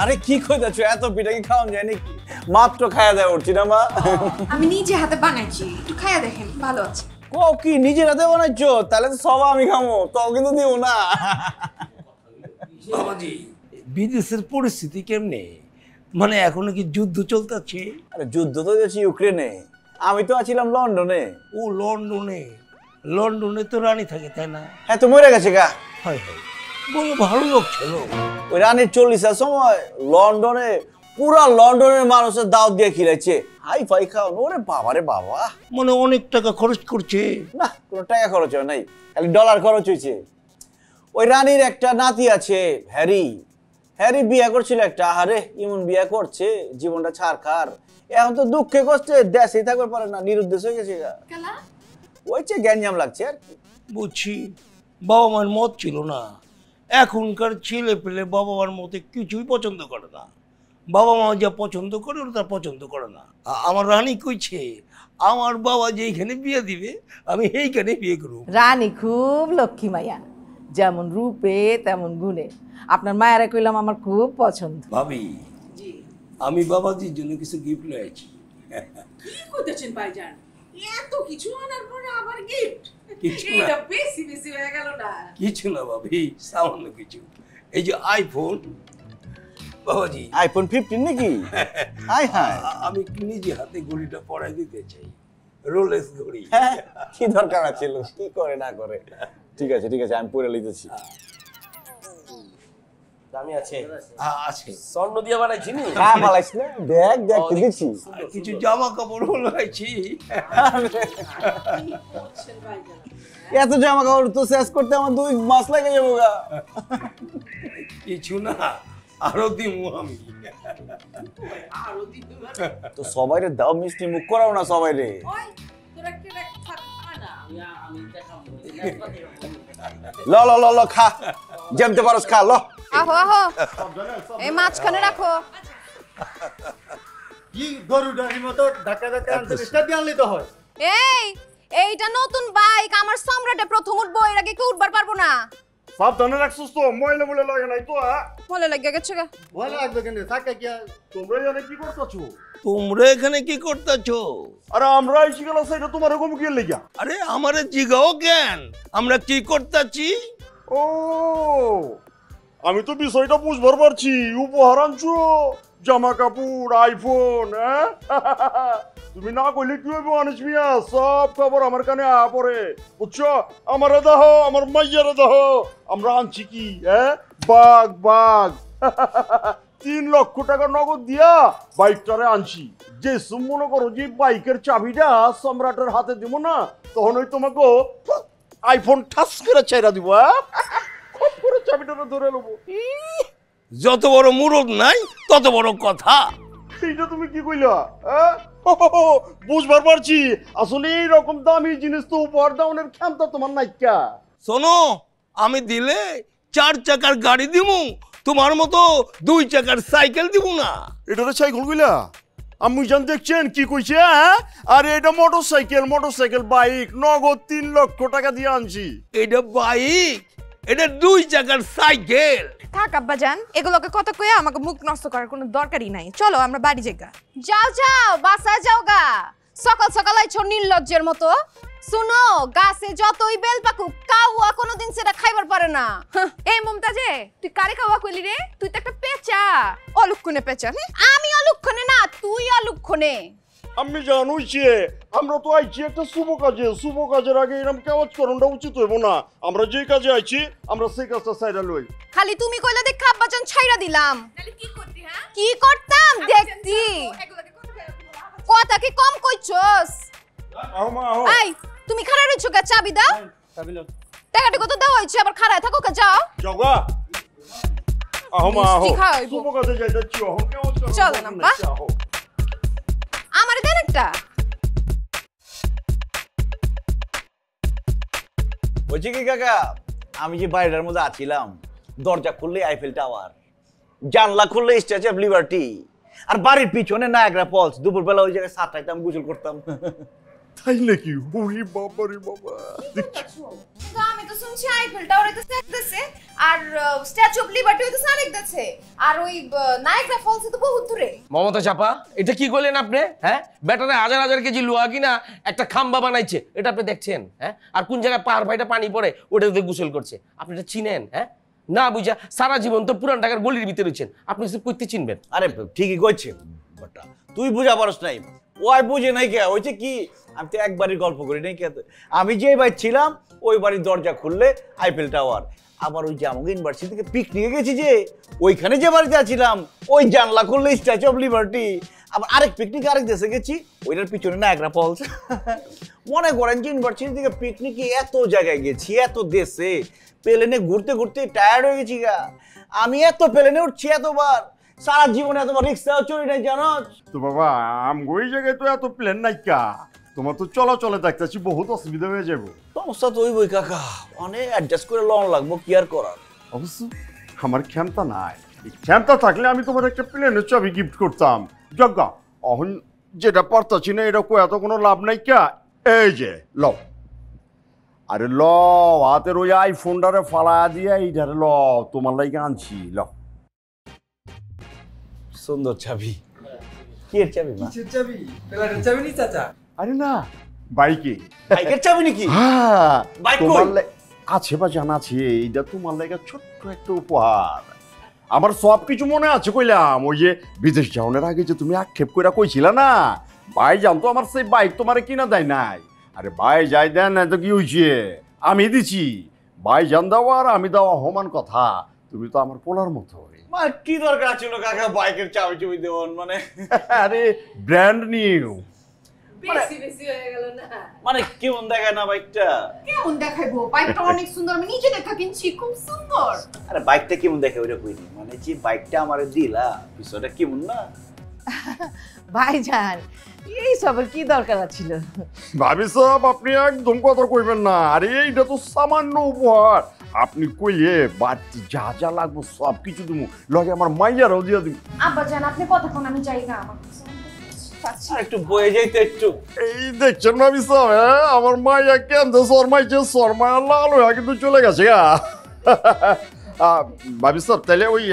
আরে কি কইতাছো, এত পিঠা কি খাওয়া যায় নাকি? মাত্র খায়া দেয় উঠছি না মা। আমি নিজে হাতে বানাইছি, একটু খাইয়া দেখেন, ভালো আছে। ও কি নিজের হাতে বানাইছো? তাহলে তো সব আমি খামো, তো কিন্তু দিও না। বাবাজি বিদেশের পরিস্থিতি কেমনে? মানে এখনো কি যুদ্ধ চলতেছে? আরে যুদ্ধ তো হচ্ছে ইউক্রেনে, আমি তো আছিলাম লন্ডনে। ও লন্ডনে? লন্ডনে তো রানী থাকে তাই না? হ্যাঁ তো মরে গেছে গা। হয় হয়, বলো ভালো লোক ছিল। ওই রানীর 40 সময় লন্ডনে পুরা লন্ডনের মানুষের দাওয়াত দিয়ে খিলাইছে, হাই ফাই খাও। ওরে বাবা রে বাবা, মানে অনেক টাকা খরচ করছে? না কোনো টাকা খরচ হয় নাই, খালি ডলার খরচ হয়েছে। ওই রানীর একটা নাতি আছে হ্যারি, হ্যারি বিয়ে করছিল একটা। আরে ইমন বিয়ে করছে, জীবনটা ছাড়খার। এখন তো দুঃখে কষ্টে দেশেই থাকতে পারে না, নিরুদ্দেশ হয়ে গেছে। ওই চেয়ে গ্যাঞ্জাম লাগছে আর কি। বুঝছি, বাবা মার মত ছিল না। এখনকার ছেলে পেলে বাবা মার মতে কিছুই পছন্দ করে না। বাবা মা যা পছন্দ করে ওরা তার পছন্দ করে না। আমার রানী কইছে আমার বাবা যেইখানে বিয়ে দিবে আমি এইখানে বিয়ে করব। রানী খুব লক্ষ্মী মাইয়া, যেমন রূপে তেমন গুণে। আপনার মায়েরা কইলাম আমার খুব পছন্দ। ভাবি, আমি বাবাজির জন্য কিছু গিফট লয়েছি। কি করতেছেন ভাইজান? এত কিছু আনার পরে আবার গিফট? কিছু না। এটা বেশি বেশি হয়ে গেল না? কিছু না ভাবি, সামান্য কিছু। এই যে আইফোন বাবাজি। আইফোন 15 নাকি? হাই হাই, আমি নিজে হাতে ঘড়িটা পরাই দিতে চাই, রোলেক্স ঘড়ি। কি দরকার ছিল, কি করে না করে। ঠিক আছে ঠিক আছে, আমি পরে লইতেছি। দামি আছে? আছে। স্বর্ণ দিয়ে বানাইছি নি? হ্যাঁ ভালাইছ না, দেখ দেখ তো দিছি। কিছু জামা কাপড় লাগাইছি। এত জামা কাপড় তো শেষ করতে আমার 2 মাস লাগে যাবো গা। কিছু না, আরো দিমু আমি। আরো দিতে তো সবাইরে দাও, মিষ্টি মুখ করাও না সবাইরে। ওই তোরা কি থাক না? আমি দেখাবো। ল ল ল ল খা, জমতে পারস খা ল। আহো আহো, এই মাছখানে রাখো। কি গরুটার মতো ধাক্কা ধাক্কা আনতে স্টার্ট দিয়ে আনলে তো হয়। এইটা নতুন বাইক, আমার সম্রাটে প্রথম উঠবো, এর আগে কেউ উঠবার পারবো না। সাবধানে রাখছিস তো, ময়লা ময়লা লাগে নাই তো? মলে লাগে গেছে গা। ভয় লাগবে কেন? থাকে কি তোমরা জানে কি করতেছো? তোমরা এখানে কি করতেছো? আরে আমরা এসে গেল সেটা তোমার এরকম কি লেগা? আরে আমারে জিগাও কেন, আমরা কি করতেছি? ও আমি তো বিষয়টা বুঝবার পারছি। উপহার আনছো, জামা কাপড়, আইফোন। হ্যাঁ তুমি না কইলে কি হবে মানুষ মিয়া? সব খবর আমার কানে পড়ে, বুঝছো? আমারে দাও, আমার মাইয়ারে দাও। আমরা আনছি কি? হ্যাঁ বাঘ বাঘ। 3 লক্ষ টাকা নগদ দিয়া বাইকটারে আনছি। যে মনে করো যে বাইকের চাবিটা সম্রাটের হাতে দিব না, তখন ওই তোমাকে আইফোন ঠাস করে চাইরা দিব। খুব করে চাবিটা ধরে নেবো। যত বড় মুরদ নাই তত বড় কথা। এইটা তুমি কি কইলা? বুঝবার পারছি, আসলে এইরকম দামি জিনিস তো উপহার দাওনের ক্ষমতা তোমার নাইকা। শোনো, আমি দিলে 4 চাকার গাড়ি দিমু, তোমার মতো 2 চাকার সাইকেল দিব না। এটারে সাইকেল কইলা? আমি জান দেখছেন কি কইছে? হ্যাঁ আরে এটা মোটরসাইকেল, মোটরসাইকেল বাইক নগদ 3 লক্ষ টাকা দিয়ে আনছি। এটা বাইক, এটা 2 চাকার সাইকেল। থাক আব্বাজান, এগুলোকে কথা কয়ে আমাকে মুখ নষ্ট করার কোনো দরকারই নাই। চলো আমরা বাড়ি যাই গা। যাও যাও, বাসায় যাও গা। সকাল সকাল আইছো নির্লজ্জের মতো। শুনো, গাছে যতই বেল পাকুক, কাউয়া কোনোদিন সেটা খাইবার পারে না। এই মমতাজে, তুই কারে খাওয়া কইলি রে? তুই তো একটা পেঁচা, অলক্ষণে পেঁচা। আমি অলক্ষণে না, তুই অলক্ষণে। আমি জানুইছি আমরা তো আইছি একটা শুভ কাজে। শুভ কাজের আগে এরকম কাজ করাটা উচিত হইব না। আমরা যে কাজে আইছি আমরা সেই কাজটা সাইডা লই। খালি তুমি কইলা দেখ আব্বাজান ছাইরা দিলাম। তাহলে কি করতি? হ্যাঁ কি করতাম দেখতি। কথা কি কম কইছস? আও মা আও। এই তুমি খাড়া রইছো কে? চাবি দাও। চাবি দাও। টাকাটা কত দেওয়া হইছে, আবার খাড়ায় থাকো কে? যাও যাওগা। আও মা আও। মিষ্টি খাইবো। শুভ কাজে যাইতাছি। আও কেমন চলো? চলো না বা। আমারে দেন একটা। বলছি কি কাকা, আমি যে বাড়িটার মধ্যে আছিলাম, দরজা খুললে আইফেল টাওয়ার, জানলা খুললে স্ট্যাচু অফ লিবার্টি, আর বাড়ির পিছনে নায়াগ্রা ফলস। দুপুরবেলা ওই জায়গায় 7টায় আমি গোসল করতাম। তাই নাকি? ওরে বাবা রে বাবা, তো আমি তো শুনছি আইফেল টাওয়ারে তো দেখতেছে আর স্ট্যাচু অফ লিবার্টি তো সারেক দেখছে আর ওই নায়াগ্রা ফলস তো বহুত দূরে। মমতা চাপা, এটা কি করলেন আপনি? হ্যাঁ, ব্যাটারে হাজার হাজার কেজি লোহা কিনা একটা খাম্বা বানাইছে, এটা আপনি দেখছেন? হ্যাঁ, আর কোন জায়গায় পাহাড় ভাইটা পানি পড়ে ওটাতে গোসল করছে, আপনি এটা চিনেন? হ্যাঁ না বুঝা সারা জীবন তো পুরান ঢাকার গলির ভিতরে রয়েছেন, আপনি সব করতে চিনবেন? আরে ঠিকই কইছে বাটা, তুই বুঝা পারস নাই, ওই বুঝে নাই কে হয়েছে কি? আমি তো একবারই গল্প করি নাই কে, আমি যে বাড়ি ছিলাম ওই বাড়ির দরজা খুললে আইফেল টাওয়ার, আবার ওই যে আমাকে ইউনিভার্সিটি থেকে পিকনিকে গেছি যে ওইখানে যে বাড়িতে আছিলাম ওই জানলা খুললে স্ট্যাচু অফ লিবার্টি, আবার আরেক পিকনিক আরেক দেশে গেছি ওইটার পিছনে নায়াগ্রা ফলস। মনে করেন যে ইউনিভার্সিটি থেকে পিকনিকে এত জায়গায় গেছি, এত দেশে, প্লেনে ঘুরতে ঘুরতে টায়ার্ড হয়ে গেছি গা। আমি এত প্লেনে উঠছি এতবার, সারা জীবনে এতবার রিক্সাও চড়ি নাই জানো তো বাবা। আমগো এই জায়গায় তো এত প্লেন নাই কা, তোমার তো চলাচলে দেখতেছি বহুত অসুবিধা হয়ে যাবো। সমস্যা তো ওই বই কাকা, অনেক অ্যাডজাস্ট করে লন লাগবো, কি আর করার। অবশ্য আমার ক্ষমতা নাই, এই ক্ষমতা থাকলে আমি তোমার একটা প্লেনের চাবি গিফট করতাম। যজ্ঞা অহন যেটা পারতাছি না এটা এত কোনো লাভ নাই কা। এই যে লও, আরে ল হাতের ওই আইফোনটারে ফালা দিয়ে এইটারে ল, তোমার লাগে আনছি ল। সুন্দর চাবি, কি এর চাবি মা? চাবি প্লেনের চাবি নি চাচা? আরে না, বাইকে। বাইকের চাবি নাকি? হ্যাঁ, বাইক তোমার কই? আছে বা জানা আছে, এইটা তোমার লাগে ছোট্ট একটা উপহার। আমার সব কিছু মনে আছে কইলাম, ওই যে বিদেশ যাওয়ার আগে যে তুমি আক্ষেপ কইরা কইছিলা না, ভাই জানতো আমার সেই বাইক তোমারে কিনা দেয় নাই। আরে ভাই যাই দেন না তো কি হইছে, আমি দিছি। ভাই জান দেওয়া আর আমি দেওয়া সমান কথা, তুমি তো আমার পোলার মতো। মা কি দরকার ছিল কাকা বাইকের চাবি চুবি দেওয়ান? মানে আরে ব্র্যান্ড নিউ, বেশি বেশি হয়ে গেল না? মানে কেমন দেখায় না বাইকটা? কেমন দেখাইবো? বাইকটা অনেক সুন্দর, আমি নিজে দেখা কিনছি, খুব সুন্দর। আরে বাইকটা কেমন দেখে ওইটা কইনি, মানে যে বাইকটা আমারে দিলা বিষয়টা কেমন না? ভাইজান এই সবের কি দরকার ছিল? ভাবি সাহেব আপনি একদম কথা কইবেন না। আরে এইটা তো সামান্য উপহার, আপনি কইলে বাড়তি যা যা লাগবো সব কিছু দিমু, লগে আমার মাইয়ারও দিয়ে দিমু। আব্বা জান আপনি কতক্ষণ, আমি যাই না, আমার আর একটু বয়ে যাইতে একটু। এই দেখছেন ভাবি সাহেব, হ্যাঁ আমার মাইয়া কেন্দ্র শর্মাইছে, শর্মায় লাল হয়ে কিন্তু চলে গেছে গা। ভাবি সাহেব তাহলে ওই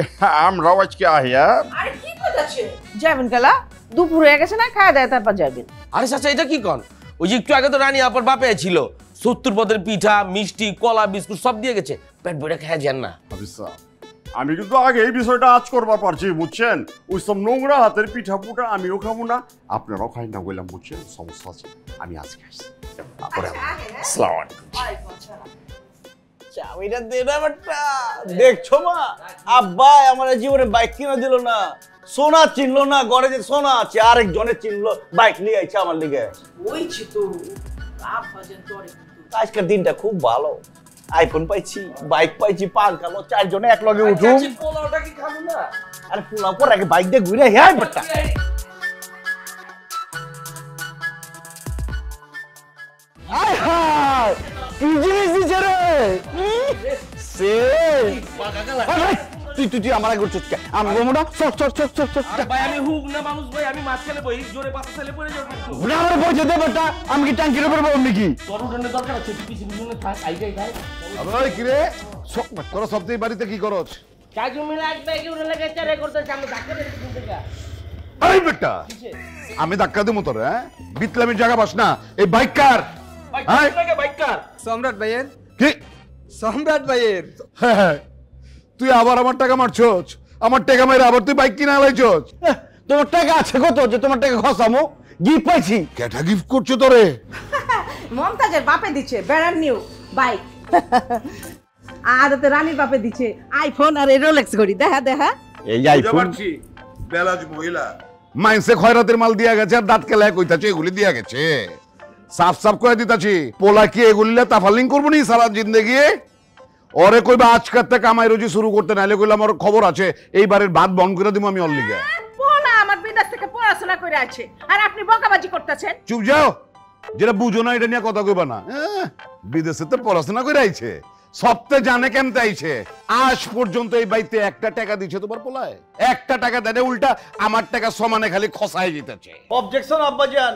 আমরাও আজকে আহিয়া। আরে কি কইতাছে? যাবেন কালা, দুপুর হয়ে গেছে না, খাওয়া দাওয়া তারপর যাবেন। আরে চাচা এটা কি কন? ওই যে একটু আগে তো রানী আপার বাপে ছিল, 70 পদের পিঠা মিষ্টি কলা বিস্কুট সব দিয়ে গেছে, পেট ভরে খেয়ে যান না। ভাবি সাহেব আমি কিন্তু আগে এই বিষয়টা আজ করবার পারছি বুঝছেন, ওই সব নোংরা হাতের পিঠা পুটা আমিও খাবো না, আপনারাও খাই না বললাম বুঝছেন, সমস্যা আছে। আমি আজকে আসছি। আসসালামু আলাইকুম। চাবিটা দে না বাট্টা। দেখছো মা, আব্বা আমার জীবনে বাইক কিনে দিল না, সোনা চিনলো না, ঘরে যে সোনা আছে আরেকজনের চিনলো, বাইক নিয়ে আইছে আমার লিগে। ওইছি তো আব্বা জান তোরে। আজকের দিনটা খুব ভালো, আইফোন পাইছি, বাইক পাইছি, পাঙ্খালো, চারজনে এক লগে উঠুম। পোলাওটা কি খাবো না? আরে পোলাও পর আগে বাইক দিয়ে ঘুরে হ্যাঁ বাট্টা। আয় হায় কি জিনিস দিছে রে? সে তুই আমার আগে উঠছিস কে? আমি গোমোটা চট চট চট চট চট। আরে ভাই আমি হুক না মানুষ ভাই, আমি মাঝখানে বই জোরে পাতা ফেলে পড়ে যাবো। না আমার পয়সা দে বাট্টা, আমি কি ট্যাঙ্কির উপর বলবি কি? তোর উঠানের দরকার আছে, তুই কিছু বুঝুনে থাক, আইগাই খাই। আরে কি রে তোরা সবদিন বাড়িতে কি করছ? কাজু মিলে এক ব্যাগে উড়ে লাগে চারে করতে সামনে ধাক্কা দিয়ে দিতে গা। এই বেটা আমি ধাক্কা দেবো তোর, হ্যাঁ বিতলামির জায়গা বাস না। এই বাইক কার? ভাই লাগে বাইক কার? সম্রাট ভাইয়ের। কি সম্রাট ভাইয়ের। হ্যাঁ, তুই আবার আমার টাকা মারছস? আমার টাকা মেরে আবার তুই বাইক কিনে আলাইছস? তোমার টাকা আছে কত যে তোমার টাকা খসামো? গিফট পাইছি। কেটা গিফট করছো তোরে? মমতাজের বাপে দিচ্ছে ব্র্যান্ড নিউ বাইক, আর তো রানীর বাপে দিচ্ছে আইফোন আর রোলেক্স ঘড়ি। দেখা দেখা এই আইফোন বেলাজ মহিলা মাইন্সে খয়রাতের মাল দিয়া গেছে আর দাঁত কেলায় কইতাছে এগুলি দিয়া গেছে। সাফ সাফ করে দিতাছি, পোলা কি এগুলিলে তাফালিং করবো নি সারা জিন্দেগি? ওরে কইবা আজকাল থেকে কামাই রুজি শুরু করতে, নাইলে কইলাম আমার খবর আছে এইবারের ভাত বন্ধ করে দিব আমি। অল্লিগা পোলা আমার বিদেশ থেকে পড়াশোনা করে আছে আর আপনি বকাবাজি করতেছেন। চুপ যাও, যেটা বুঝো না এটা নিয়ে কথা কইবা না। বিদেশে তো পড়াশোনা করে আইছে, সপ্তাহে জানে কেমতে আইছে। আজ পর্যন্ত এই বাড়িতে একটা টাকা দিছে তোমার পোলায়? একটা টাকা দেয়, উল্টা আমার টাকা সমানে খালি খসাই যেতেছে। অবজেকশন আব্বাজান,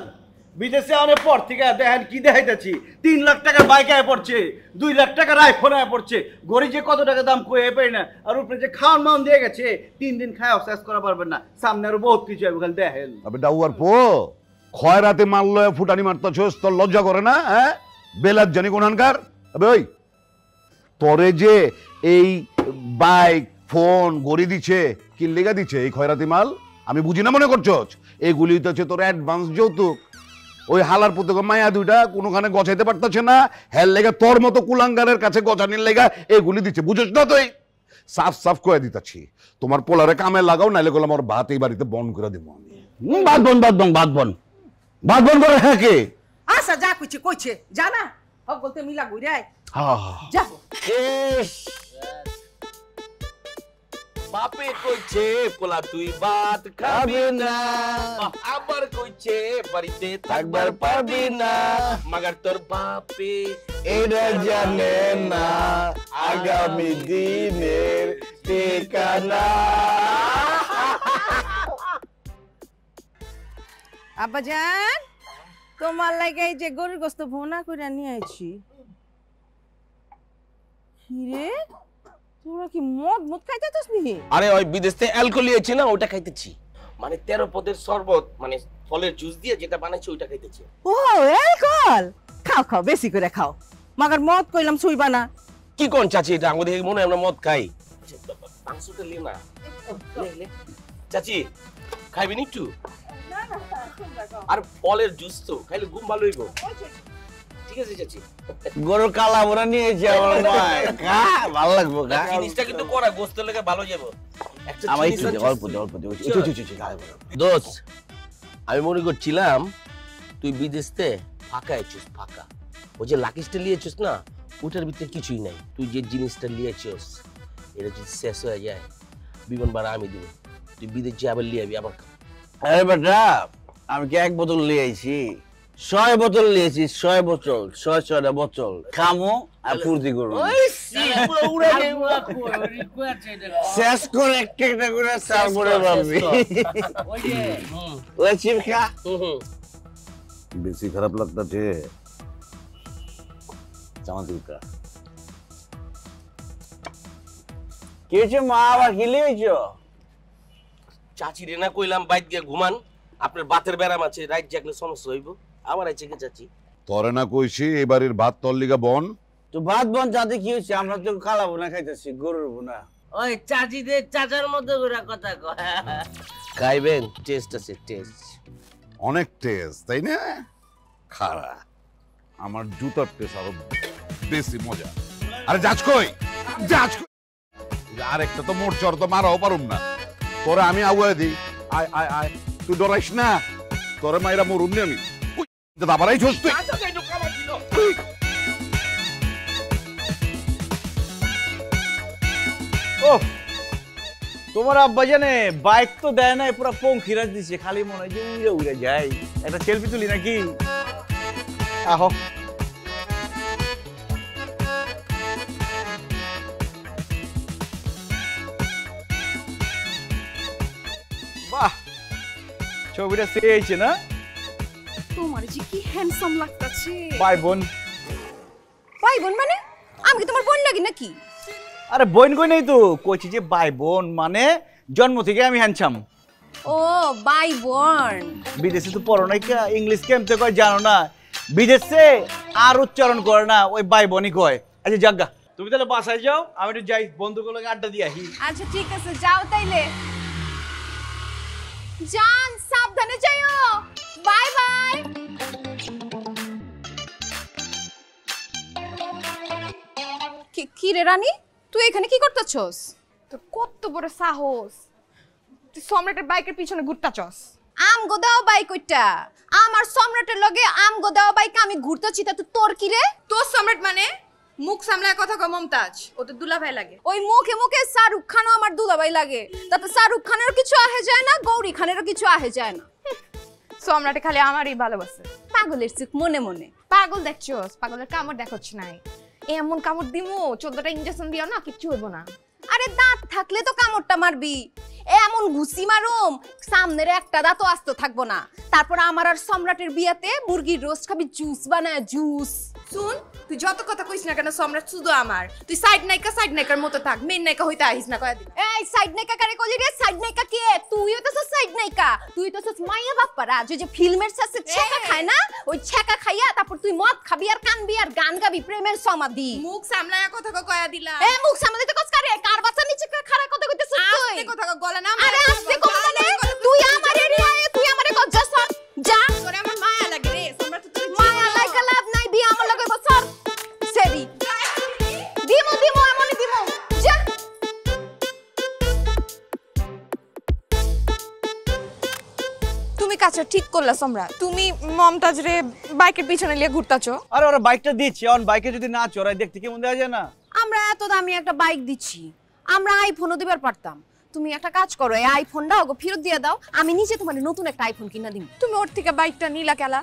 বিদেশে অনেক পর থেকে দেখেন কি দেখাইতেছি 3 লাখ টাকার বাইক আয় পড়ছে 2 লাখ টাকার আইফোন আয় পড়ছে গড়ি যে কত টাকা দাম কয়ে পাই না আর উপরে যে খাওয়ান মান দিয়ে গেছে 3 দিন খায় শেষ করা পারবেন না সামনে আরো বহুত কিছু হবে খালি দেখেন আবে ডাউয়ার পো খয়রাতে মারলো ফুটানি মারতাছস তোর লজ্জা করে না হ্যাঁ বেলাত জানি কোনখানকার আবে ওই তোরে যে এই বাইক ফোন গড়ি দিছে কি লেগা দিছে এই খয়রাতি মাল আমি বুঝি না মনে করছস এগুলি তো হচ্ছে তোর অ্যাডভান্স যৌতুক ওই হালার পুতে মায়া দুইটা কোনোখানে গছাইতে পারতাছে না হেল লেগে তোর মতো কুলাঙ্গারের কাছে গছানির লেগা এগুলি দিচ্ছে বুঝছ না তুই সাফ সাফ করে দিতাছি তোমার পোলারে কামে লাগাও নাইলে গেলে আমার ভাত এই বাড়িতে বন্ধ করে দেবো আমি বাদ বন করে হ্যাঁ কে আচ্ছা যা কইছে জানা হক বলতে মিলা ঘুরে আয় যাবো বাপে কইছে পোলা তুই ভাত খাবি না আবার কইছে বাড়িতে থাকবার পারবি না মাগার তোর বাপে এটা জানে না আগামী দিনের ঠিকানা আব্বাজান তোমার লাগে এই যে গরুর গোস্ত ভুনা করে নিয়ে আইছি হিরে তোরা কি মদ খাইতেছস নি আরে ওই বিদেশ থেকে অ্যালকোহল লিয়েছি না ওটা খাইতেছি মানে 13 পদের শরবত মানে ফলের জুস দিয়ে যেটা বানাইছে ওইটা খাইতেছি ও অ্যালকোহল খাও বেশি করে খাও মাগার মদ কইলাম ছুইবা না কি কোন চাচি এটা আমাদের মনে হয় আমরা মদ খাই মাংসটা লে না লে চাচি খাইবি নি একটু আর ফলের জুস তো খাইলে ঘুম ভালো হইব ঠিক আছে চাচি গরুর কালা বোনা নিয়েছি আমার ভাই খা ভালো লাগবো খা জিনিসটা কিন্তু করা গোস্তের লেগে ভালো যাব একটা আমার একটু অল্প দোস্ত আমি মনে করছিলাম তুই বিদেশতে ফাঁকা আছিস ফাঁকা ওই যে লাকিসটা লিয়েছিস না ওটার ভিতরে কিছুই নাই তুই যে জিনিসটা লিয়েছিস এটা যদি শেষ হয়ে যায় বিমান ভাড়া আমি দেবো তুই বিদেশ যে আবার লিয়ে আবার আরে বেটা আমি কি 1 বোতল নিয়ে আইছি 100 বোতল নিয়েছি 100 বোতল 100 বোতল খামো আর ফুর্তি করবো শেষ করে একটা করে তারপরে ভাববি ওই চিপ খা বেশি খারাপ লাগতাছে চামাচুকা কি হয়েছে মা আবার কি লিয়েছো চাচি রে না কইলাম বাইত গিয়ে ঘুমান আপনার বাতের ব্যারাম আছে রাইট জাগলে সমস্যা হইব আমার আছে কে চাচি তোরে না কইছি এবারের ভাত তোর লিগা বন তো ভাত বন যাতে কি হয়েছে আমরা তো কালা বোনা খাইতেছি গরুর বোনা ওই চাচিদের চাচার মতো করে কথা কয় খাইবেন টেস্ট আছে টেস্ট অনেক টেস্ট তাই না খারা আমার জুতার টেস্ট আরো বেশি মজা আরে যাচ কই আর একটা তো মোট চর তো মারাও পারুম না তোরে আমি আগুয়া দিই আয় আয় আয় তুই ডরাইস না তোরে মাইরা মরুম নি আমি দাবারাই ছোস তুই ও তোমার আব্বা জানে বাইক তো দেয় না পুরো পঙ্খিরাজ দিছে খালি মনে হয় যে উড়ে উড়ে যায় একটা সেলফি তুলি নাকি আহো বাহ ছবিটা সেছে না তোমার যে কি হ্যান্ডসাম লাগতাছে ভাই বোন মানে আমি কি তোমার বোন লাগি নাকি আরে বোন কই নাই তো কইছি যে ভাই বোন মানে জন্ম থেকে আমি হ্যান্ডসাম ও ভাই বোন বিদেশে তো পড়ো নাই কা ইংলিশ কেমতে কয় জানো না বিদেশে আর উচ্চারণ করে না ওই ভাই বোনই কয় আচ্ছা জাগা তুমি তাহলে বাসায় যাও আমি একটু যাই বন্ধুগুলোকে আড্ডা দিয়ে আসি আচ্ছা ঠিক আছে যাও তাইলে জান সাবধানে যাইও বাই বাই কি রে রানী তুই এখানে কি করতেছস তোর কত বড় সাহস তুই সম্রাটের বাইকের পিছনে ঘুরতাছস আম গোদাও বাইক ওইটা আমার সম্রাটের লগে আম গোদাও বাইক আমি ঘুরতেছি তা তোর কি রে তোর সম্রাট মানে মুখ সামলায় কথা কম মমতাজ ও তো দুলাভাই লাগে ওই মুখে মুখে শাহরুখ খানও আমার দুলাভাই লাগে তাতে শাহরুখ খানেরও কিছু আহে যায় না গৌরী খানেরও কিছু আহে যায় না সম্রাটে খালি আমারই ভালোবাসে পাগলের চোখ মনে মনে পাগল দেখছস পাগলের কামড় দেখছ নাই এমন কামড় দিমু 14টা ইনজেকশন দিও না কিচ্ছু হইব না আরে দাঁত থাকলে তো কামড়টা মারবি, এমন ঘুষি মারুম সামনের একটা দাঁতও আস্ত থাকবো না। তারপর আমার আর সম্রাটের বিয়াতে মুরগির রোস্ট খাবি, জুস বানায় জুস। শুন, তুই যত কথা কইস না কেন সম্রাট শুধু আমার, তুই সাইড নায়িকার মতো থাক, মেন নায়িকা হইতে আহিস না কয়া দিন। এই সাইড নায়িকা কারে কইলি রে? সাইড নায়িকা কে? তুইও তো সাইড নায়িকা, তুই তো মাইয়া বাপ্পারা যে ফিল্মের সাথে ছেকা খায় না, ওই ছেকা খাইয়া তারপর তুই মদ খাবি আর কানবি আর গান গাবি প্রেমের সমাধি। মুখ সামলায়া কথা কয়া দিলা। এ মুখ সামলাতে কস কারে? কার বাচ্চা নিচে খাড়া কথা কইতেছ তুই? আস্তে কথা গলা না। আরে আস্তে কম মানে তুই আমার এরিয়ায়, তুই আমারে কস যা সর যা। তোরে আমার মায়া লাগে রে সম্রাট, তোর মায়া লাগা লাভ নাই, বিয়া আমার লাগে বছর সেরি দিমু দিমু এমনই দিমু যা। তুমি কাছে ঠিক করলা সম্রাট, তুমি মমতাজ রে বাইকের পিছনে লিয়ে ঘুরতাছো। আরে ওরা বাইকটা দিচ্ছি, অন বাইকে যদি না চড়াই দেখতে কেমন দেখা যায় না? আমরা এত দামি একটা বাইক দিচ্ছি, আমরা আইফোনও দিবার পারতাম। তুমি একটা কাজ করো, এই আইফোনটা ওকে ফেরত দিয়ে দাও, আমি নিজে তোমার নতুন একটা আইফোন কিনা দিম। তুমি ওর থেকে বাইকটা নিলা কেলা?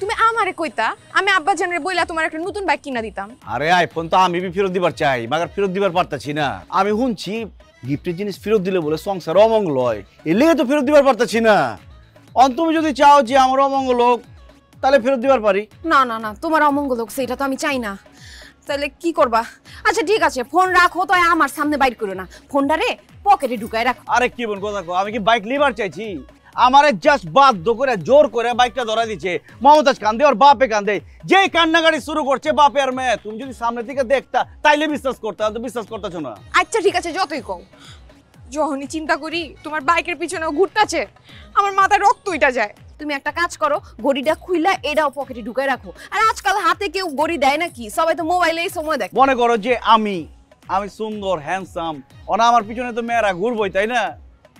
তুমি আমারে কইতা, আমি আব্বা জানের বইলা তোমার একটা নতুন বাইক কিনা দিতাম। আরে আইফোন তো আমি ফেরত দিবার চাই, মাগার ফেরত দিবার পারতাছি না। আমি শুনছি গিফটের জিনিস ফেরত দিলে বলে সংসার অমঙ্গল হয়, এর লেগে তো ফেরত দিবার পারতাছি না। অন তুমি যদি চাও যে আমার অমঙ্গল হোক তাহলে ফেরত দিবার পারি। না না না, তোমার অমঙ্গল হোক সেটা তো আমি চাই না। তাহলে কি করবা? আচ্ছা ঠিক আছে, ফোন রাখো, তো আমার সামনে বাইর করো না, ফোনটা রে পকেটে ঢুকায় রাখো। আরে কি বোন কথা কো, আমি কি বাইক লিবার চাইছি? আমারে জাস্ট বাধ্য করে জোর করে বাইকটা ধরা দিচ্ছে। মমতাজ কান্দে আর বাপে কান্দে, যেই কান্নাকাটি শুরু করছে বাপে আর মেয়ে। তুমি যদি সামনে থেকে দেখতা তাইলে বিশ্বাস করতে, তো বিশ্বাস করতেছো না। আচ্ছা ঠিক আছে, যতই কও, যখনই চিন্তা করি তোমার বাইকের পিছনে ঘুরতাছে আমার মাথায় রক্ত উইটা যায়। তুমি একটা কাজ করো, ঘড়িটা খুইলা এটাও পকেটে ঢুকায় রাখো। আর আজকাল হাতে কেউ ঘড়ি দেয় নাকি, সবাই তো মোবাইলেই সময় দেখে। মনে করো যে আমি সুন্দর হ্যান্ডসাম, ওনা আমার পিছনে তো মেয়েরা ঘুরবই, তাই না?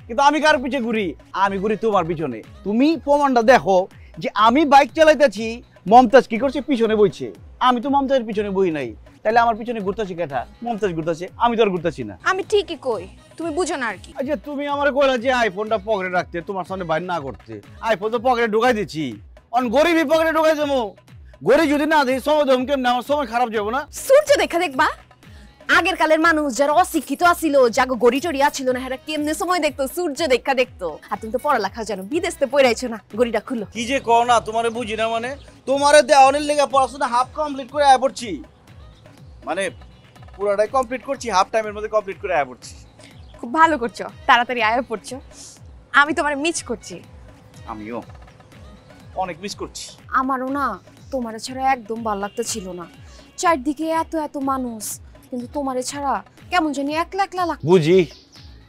কিন্তু আমি কার পিছনে ঘুরি? আমি ঘুরি তোমার পিছনে। তুমি প্রমাণটা দেখো যে আমি বাইক চালাইতেছি, মমতাজ কি করছে? পিছনে বইছে। আমি তো মমতাজের পিছনে বই নাই, তাহলে আমার পিছনে ঘুরতেছি কেটা? মমতাজ ঘুরতেছে, আমি তো আর ঘুরতেছি না। আমি ঠিকই কই, তুমি বুঝো না আর কি। আচ্ছা তুমি আমার কইলা যে আইফোনটা পকেটে রাখতে, তোমার সামনে বাইর না করতে। আইফোন তো পকেটে ঢুকাই দিচ্ছি, অন গরিবই পকেটে ঢুকাই যাবো। গরিব যদি না দিই সময় দেবো কেমন? আমার সময় খারাপ যাবো না? সূর্য দেখা দেখবা, আগের কালের মানুষ যারা অশিক্ষিত আছিল, যাগো গড়ি টড়ি আছিল না, হেরা কেমনে সময় দেখতো? সূর্য দেখা দেখতো। আর তুমি তো পড়ালেখা জানো, বিদেশে পড়াইছো না, গড়িটা খুলো। কি যে কও না, তোমারে বুঝি না। মানে তোমারে দেওয়ানের লেগে পড়াশোনা হাফ কমপ্লিট করে আয় পড়ছি, মানে পুরোটাই কমপ্লিট করছি, হাফ টাইমের মধ্যে কমপ্লিট করে আয় পড়ছি। খুব ভালো করছো, তাড়াতাড়ি আয়া পড়ছো। আমি তোমার মিস করছি। আমিও অনেক মিস করছি। আমারও না তোমারে ছাড়া একদম ভালো লাগতে ছিল না। চারদিকে এত এত মানুষ, কিন্তু তোমারে ছাড়া কেমন জানি একলা একলা লাগ। বুঝি,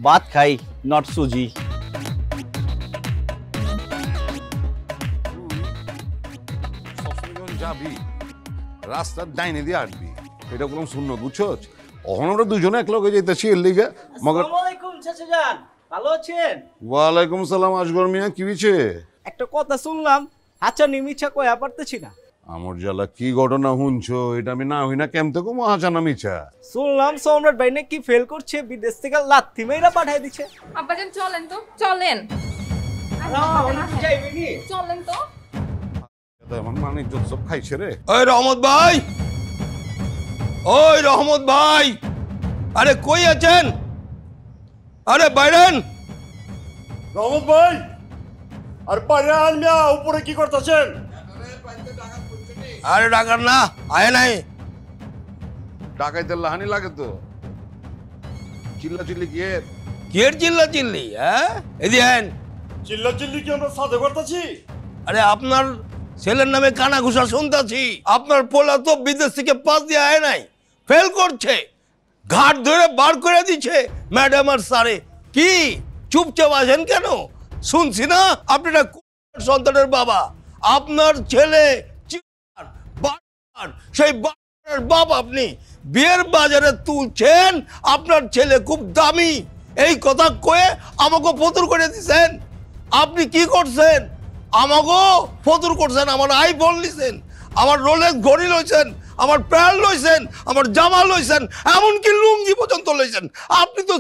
ভাত খাই নট সুজি। যাবি রাস্তার ডাইনে দিয়ে আসবি, এটা কোনো শূন্য বুঝছস? অহন আমরা দুজনে এক লগে যাইতেছি এর লিগে। মগর আসসালামু আলাইকুম চাচা জান, ভালো আছেন? ওয়ালাইকুম সালাম আসগর মিয়া, কি হইছে? একটা কথা শুনলাম, আচ্ছা নিমিছা কয়া পারতেছি না। আমার জ্বালা কি ঘটনা শুনছো? এটা আমি না হই না কেমতে কো মহাজানা মিছা। শুনলাম সম্রাট ভাই নাকি ফেল করছে, বিদেশ থেকে লাত্তি মেয়েরা পাঠাই দিচ্ছে। আব্বাজান চলেন তো, চলেন চলেন তো। আমার মানে সব খাইছে রে। ওই রহমত ভাই, ওই রহমত ভাই, আরে কই আছেন? আরে বাইরেন। রহমত ভাই, আর বাইরে আন মিয়া, উপরে কি করতেছেন? আরে ডাকার না আয় নাই। ডাকাইতে লাহানি লাগে তো, চিল্লা চিল্লি কিয়ের চিল্লা চিল্লি? হ্যাঁ এদিন চিল্লা চিল্লি কি আমরা সাথে করতেছি? আরে আপনার ছেলের নামে কানা ঘুষা শুনতেছি। আপনার পোলা তো বিদেশ থেকে পাস দিয়ে আয় নাই, ফেল করছে, ঘাট ধরে বার করে দিচ্ছে ম্যাডাম আর স্যারে। কি চুপচাপ আছেন কেন? শুনছি না আপনি না সন্তানের বাবা, আপনার ছেলে সেই বাপ আপনি বিয়ের বাজারে তুলছেন, আপনার ছেলে খুব দামি, এই কথা কয়ে আমাকে ফতুর করে দিচ্ছেন। আপনি কি করছেন? আমাকে ফতুর করছেন, আমার আইফোন নিছেন, আমার রোলেক্স ঘড়ি লইছেন, আমার প্যান্ট লইছেন, আমার জামা লইছেন, এমনকি লুঙ্গি পর্যন্ত লইছেন। আপনি তো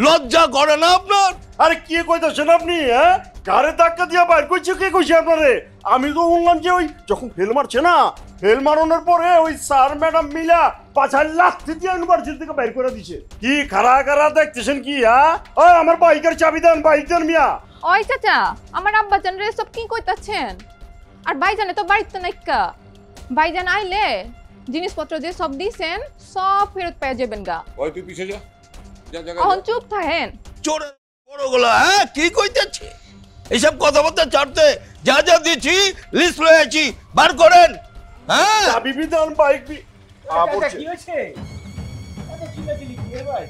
লজ্জা করে না আপনার? আরে কি কইতাছেন আপনি? হ্যাঁ, কারে ধাক্কা দিয়া বাইর কইছে? কে কইছে আপনারে? আমি তো শুনলাম যে ওই যখন ফেল মারছে না, ফেল মারানোর পরে ওই স্যার ম্যাডাম মিলা পাছায় লাথি দিয়ে ইউনিভার্সিটি থেকে বাইর করে দিছে। কি খারা খারা দেখতেছেন কি? হ্যাঁ, ওই আমার বাইকের চাবি দেন, বাইক দেন মিয়া। ওই চাচা, আমার আব্বাজান রে সব কি কইতাছেন? আর ভাইজানে তো বাড়িতে নাইকা। ভাইজান আইলে জিনিসপত্র যে সব দিছেন সব ফেরত পেয়ে যাবেন গা। ওই তুই পিছে যা, যা যা। এখন চুপ থাকেন। চোরের বড়গুলা, হ্যাঁ কি কইতেছে? এইসব কথাবার্তা ছাড়তে যা যা দিছি লিস্ট লয়ে আছি, বার করেন। হ্যাঁ, চাবি বি দেন, বাইক বি। কি হয়েছে? চিল্লাচিল্লি কি রে ভাই?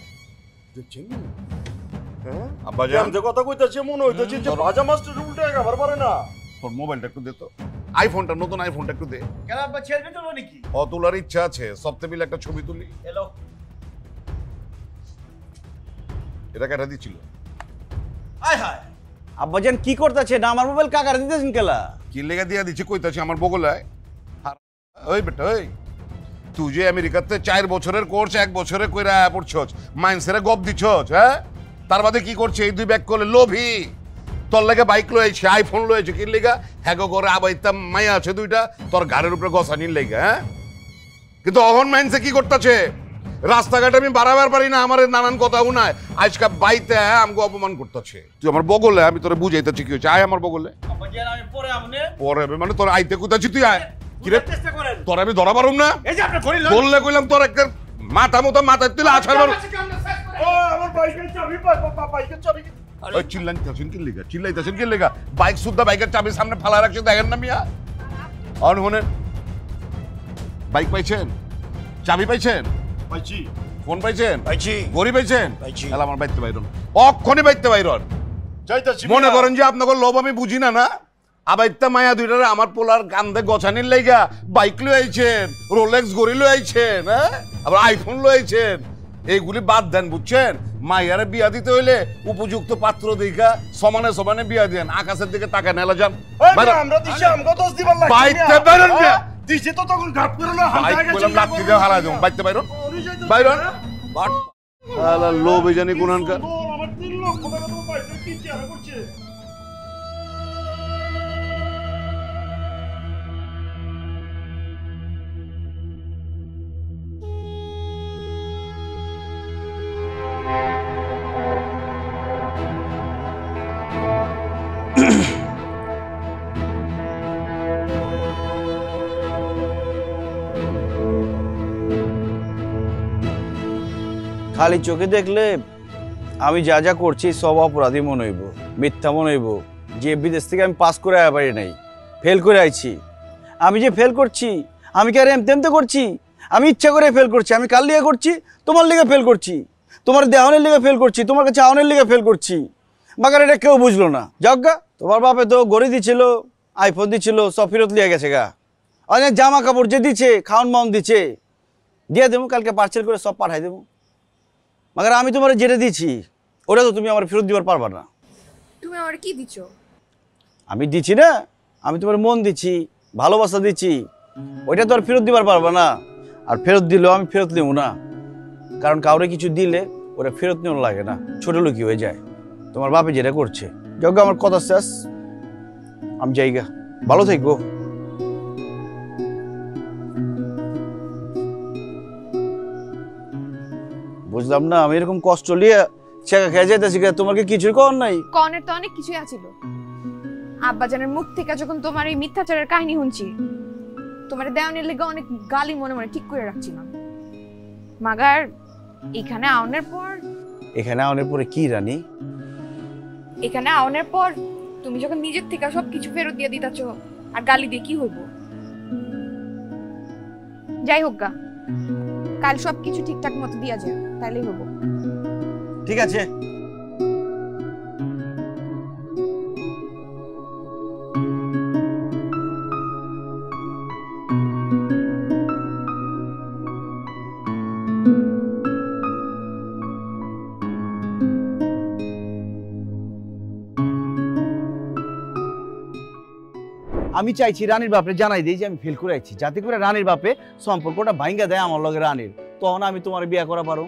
দেখছেন? হ্যাঁ, আব্বাজান যে কথা কইতাছে মনে হইতাছে যে ভাজা মাস্টার উল্টে খাবার পারে না। তোর মোবাইলটা একটু দে তো, আইফোনটা, নতুন আইফোনটা একটু দে। কেন আব্বা ছেড়ে দিলো নাকি? ও তোলার ইচ্ছা আছে, সপ্তাহে মিলে একটা ছবি তুলি। এলো এটা কেটে দিছিল। আয় হায়, আব্বাজান কি করতেছে? না আমার মোবাইল কাকার দিতেছেন কেলা? কি লেগে দিয়া দিচ্ছে কইতাছি আমার বগলায়। ওই বেটা, ওই তুই যে আমেরিকাতে 4 বছরের কোর্স 1 বছরে কইরা পড়ছস, মাইন্সেরে গপ দিছস, হ্যাঁ? তার বাদে কি করছে? এই 2 ব্যাগ করলে লোভী। তোর লাগে বাইক লয়েছে, আইফোন লয়েছে, কি লেগা? হ্যাগো করে আবাইতাম মায়া আছে 2টা, তোর ঘাড়ের উপরে গসানির লেগা, হ্যাঁ? কিন্তু অহন মাইন্সে কি করতেছে? রাস্তাঘাটে আমি বাড়াবার পারি না, আমার নানান কথা উনায় আজকা বাইতে আমাকে অপমান করতেছে। তুই আমার বগলে, আমি তোরে বুঝাইতেছি কি হচ্ছে। আয় আমার বগলে। আব্বাজান আমি পরে আমনে পরে মানে তোর আইতে কোথাছি? তুই আয়। কি রে, চেষ্টা করেন। তোর আমি ধরা পারুম না? এই যে আপনি করিল বললে কইলাম তোর একটা মাথা মতো মাথায় তুলে আছাড় মারু। ও আমার বাইকের চাবি, বাইকের চাবি। ওই চিল্লাইতেছেন কি লেগা? চিল্লাইতেছেন কি লেগা? বাইক সুদ্ধা বাইকের চাবি সামনে ফালা রাখছে, দেখেন না মিয়া? আর শুনেন, বাইক পাইছেন? চাবি পাইছেন? পাইছি। ফোন পাইছেন? পাইছি। গড়ি পাইছেন? পাইছি। এলা আমার বাইতে বাইরন, অক্ষণে বাইতে বাইরন। যাইতাছি। মনে করেন যে আপনাকে লোভ আমি বুঝি না, না? আবাইতা মায়া 2টারে আমার পোলার কান্দে গছানির লাইগা বাইক লই আইছেন, রোলেক্স গড়ি লই আইছেন, হ্যাঁ? আবার আইফোন লই আইছেন। এইগুলি বাদ দেন, বুঝছেন? মাইয়ারে বিয়া দিতে হইলে উপযুক্ত পাত্র দেখা সমানে সমানে বিয়া দেন। আকাশের দিকে তাকায় নেলা যান। আমরা দিছি, আমগো দোষ দিবার লাগছে। বাইতে বাইরন মিয়া। দিছি তো তখন ঘাট করে না, বাইক কইলাম লাত্তি দিয়ে হারাই দেব। বাইতে বাইরন, বাইরন। বাট আলা লোভ জানি কোনখানকার। আমার 3 লক্ষ টাকা তো বাইকে কি চেয়ার করছে। খালি চোখে দেখলে আমি যা যা করছি সব অপরাধী মনে হইব, মিথ্যা মনে হইব যে বিদেশ থেকে আমি পাস করে আয়া পারি নাই, ফেল করে আইছি। আমি যে ফেল করছি, আমি কি আর এমতে করছি? আমি ইচ্ছা করে ফেল করছি। আমি কার লিগে করছি? তোমার লিগে ফেল করছি, তোমার দেহনের লিগে ফেল করছি, তোমার কাছে আওনের লিগে ফেল করছি। বাগার এটা কেউ বুঝলো না। যাজ্ঞা, তোমার বাপে তো গড়ি দিছিল, আইফোন দিছিল, সব ফেরত লিয়ে গেছে গা। অনেক জামা কাপড় যে দিচ্ছে, খাওয়ান মাউন দিচ্ছে, দিয়ে দেবো, কালকে পার্সেল করে সব পাঠাই দেবো। মাগার আমি তোমার যেটা দিচ্ছি ওটা তো তুমি আমার ফেরত দিবার পারবা না। তুমি আমার কি দিচ্ছ? আমি দিচ্ছি না, আমি তোমার মন দিচ্ছি, ভালোবাসা দিচ্ছি, ওইটা তো আর ফেরত দিবার পারবা না। আর ফেরত দিলেও আমি ফেরত নেব না, কারণ কাউরে কিছু দিলে ওরা ফেরত নেওয়া লাগে না, ছোট লোকই হয়ে যায়। তোমার বাপে যেটা করছে। যজ্ঞ, আমার কথা শেষ, আমি যাইগা, ভালো থাকবো। বুঝলাম না, আমি এরকম কষ্ট নিয়ে ছেঁকা খেয়ে যাইতেছি, তোমার কি কিছুই কর নাই? কনের তো অনেক কিছুই আছিল। আব্বাজানের মুখ থেকে যখন তোমার এই মিথ্যাচারের কাহিনী শুনছি, তোমার দেওয়ানের লেগে অনেক গালি মনে মনে ঠিক করে রাখছিলাম। মাগার এখানে আউনের পরে কি রানী? এখানে আউনের পর তুমি যখন নিজের থেকে সব কিছু ফেরত দিয়ে দিতাছ, আর গালি দিয়ে কি হইব? যাই হোক গা, কাল সবকিছু ঠিকঠাক মতো দিয়া যায়, তাইলেই হবো। ঠিক আছে। আমি চাইছি রানীর বাপরে জানাই দিই যে আমি ফেল করে আইছি, যাতে করে রানীর বাপে সম্পর্কটা ভাঙ্গা দেয় আমার লগে রানীর, তখন আমি তোমার বিয়া করা পারো।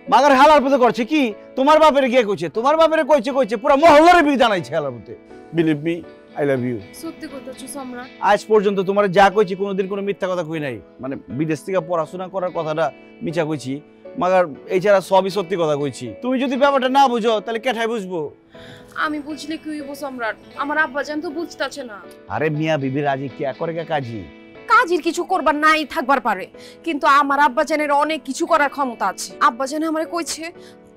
মাগার হালার পথে করছে কি তোমার বাপের গিয়ে কইছে তোমার বাপের কইছে পুরো মহল্লারে বিয়ে জানাইছে হালার পথে believe me I love you সত্যি কইতাছো সম্রাট আজ পর্যন্ত তোমার যা কইছি কোনোদিন কোনো মিথ্যা কথা কই নাই মানে বিদেশ থেকে পড়াশোনা করার কথাটা মিছা কইছি মাগার এই ছাড়া সবই সত্যি কথা কইছি তুমি যদি ব্যাপারটা না বুঝো তাহলে কেঠাই বুঝবো আমি বুঝলে কি হইব সম্রাট আমার আব্বাজান তো বুঝতাছে না আরে মিয়া বিবি রাজি কি করে কাজী কাজের কিছু করবার নাই থাকবার পারে কিন্তু আমার আব্বাজানের অনেক কিছু করার ক্ষমতা আছে আব্বাজান আমারে কইছে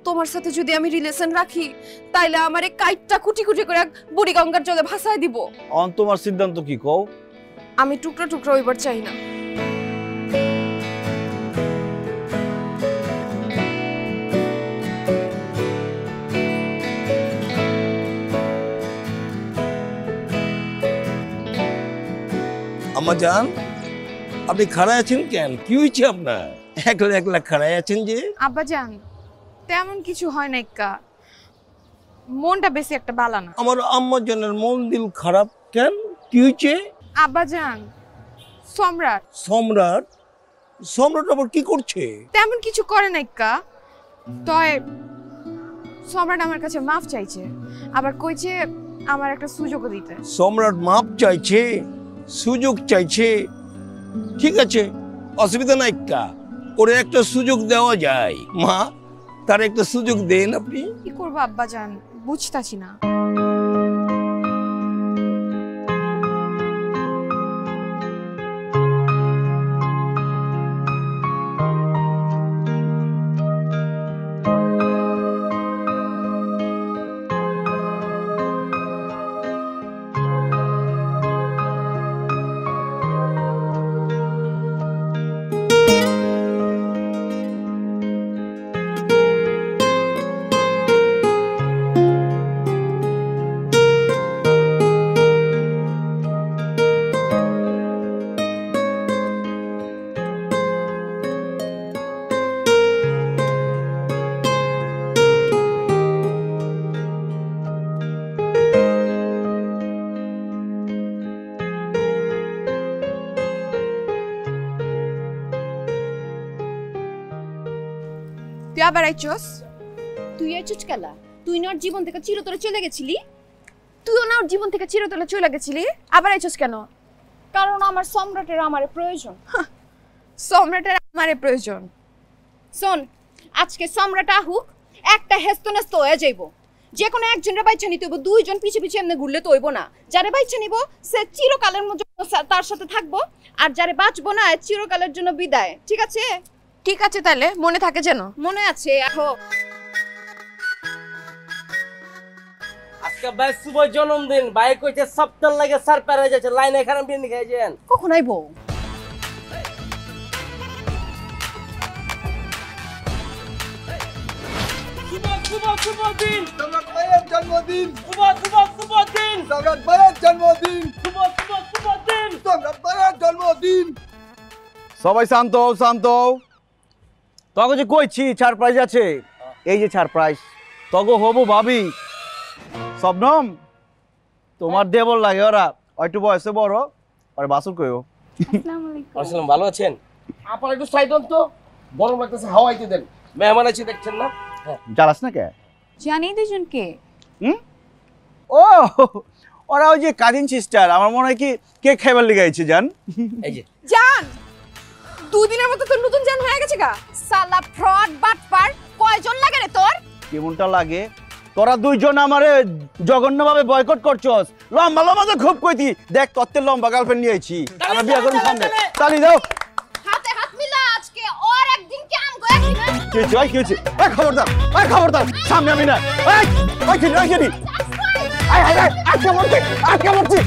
তোমার সাথে যদি আমি রিলেশন রাখি তাইলে আমারে কাইটটা কুটি কুটি করে বুড়ি গঙ্গার জলে ভাসায় দিব অন তোমার সিদ্ধান্ত কি কও আমি টুকরা টুকরা হইবার চাই না আম্মাজান আপনি খাড়ায় আছেন কেন কি হয়েছে আপনার একলা একলা খাড়ায় আছেন যে আব্বাজান তেমন কিছু হয় না এক্কা মনটা বেশি একটা বালা না আমার আম্মাজানের মন দিল খারাপ কেন কি হয়েছে আব্বাজান সম্রাট সম্রাট সম্রাট আবার কি করছে তেমন কিছু করে না এক্কা তয় সম্রাট আমার কাছে মাফ চাইছে আবার কইছে আমার একটা সুযোগ দিতে সম্রাট মাপ চাইছে সুযোগ চাইছে ঠিক আছে অসুবিধা নাই কা ওরে একটা সুযোগ দেওয়া যায় মা তার একটা সুযোগ দেন আপনি কি করব আব্বাজান বুঝতাছি না তুই আবার আইছস তুই আইছস কেলা তুই না ওর জীবন থেকে চিরতরে চলে গেছিলি তুইও না ওর জীবন থেকে চিরতরে চলে গেছিলি আবার আইছস কেন কারণ আমার সম্রাটের আমারে প্রয়োজন সম্রাটের আমারে প্রয়োজন শোন আজকে সম্রাট আহুক একটা হেস্তনেস্ত হয়ে যাইব যে কোনো একজনের বাইচ্ছা নিতে হইব দুইজন পিছে পিছে এমনি ঘুরলে তো হইব না যারে বাইচ্ছা নিব সে চিরকালের জন্য তার সাথে থাকবো আর যারে বাঁচবো না চিরকালের জন্য বিদায় ঠিক আছে ঠিক আছে তাহলে মনে থাকে যেন মনে আছে আহো আজকে ভাই শুভ জন্মদিন ভাই কইছে সপ্তাহ লাগে সারপ্রাইজ যাচ্ছে লাইন এখানে বিয়ে নিয়ে যান কখন আইবো শুভ দিন সম্রাট ভাইয়ের জন্মদিন শুভ দিন সম্রাট ভাইয়ের জন্মদিন শুভ দিন সম্রাট ভাইয়ের জন্মদিন সবাই শান্ত হও শান্ত হও তখন যে কইছি সারপ্রাইজ আছে এই যে সারপ্রাইজ তগো হবো ভাবি শবনম তোমার দেবর লাগে ওরা একটু বয়সে বড় আর বাসুর কইও আসসালাম ভালো আছেন আপনারা একটু সাইড হন তো গরম লাগতেছে হাওয়াইতে দেন মেহমান আছে দেখছেন না জ্বালাস না কে জানি দুজনকে ও ওরা ওই যে কাজিন সিস্টার আমার মনে হয় কি কেক খাইবার লিগে আইছে জান এই যে জান দুদিনের মতো তোর নতুন জান হয়ে গেছে গা সালা ফ্রড বাটপার কয়জন লাগে রে তোর কেমনটা লাগে তোরা দুইজন আমারে জঘন্যভাবে বয়কট করছস লম্বা লম্বা তো খুব কইতি দেখ তত্ত্বের লম্বা গার্লফ্রেন্ড নিয়ে আইছি আমরা বিয়ে করব সামনে তালি দাও হাতে হাত মিলা আজকে ওর একদিন কি আম গয়া কিনা কি হয়েছে খবরদার সামনে আমি না ওই কি আই আই আই আজকে মরছি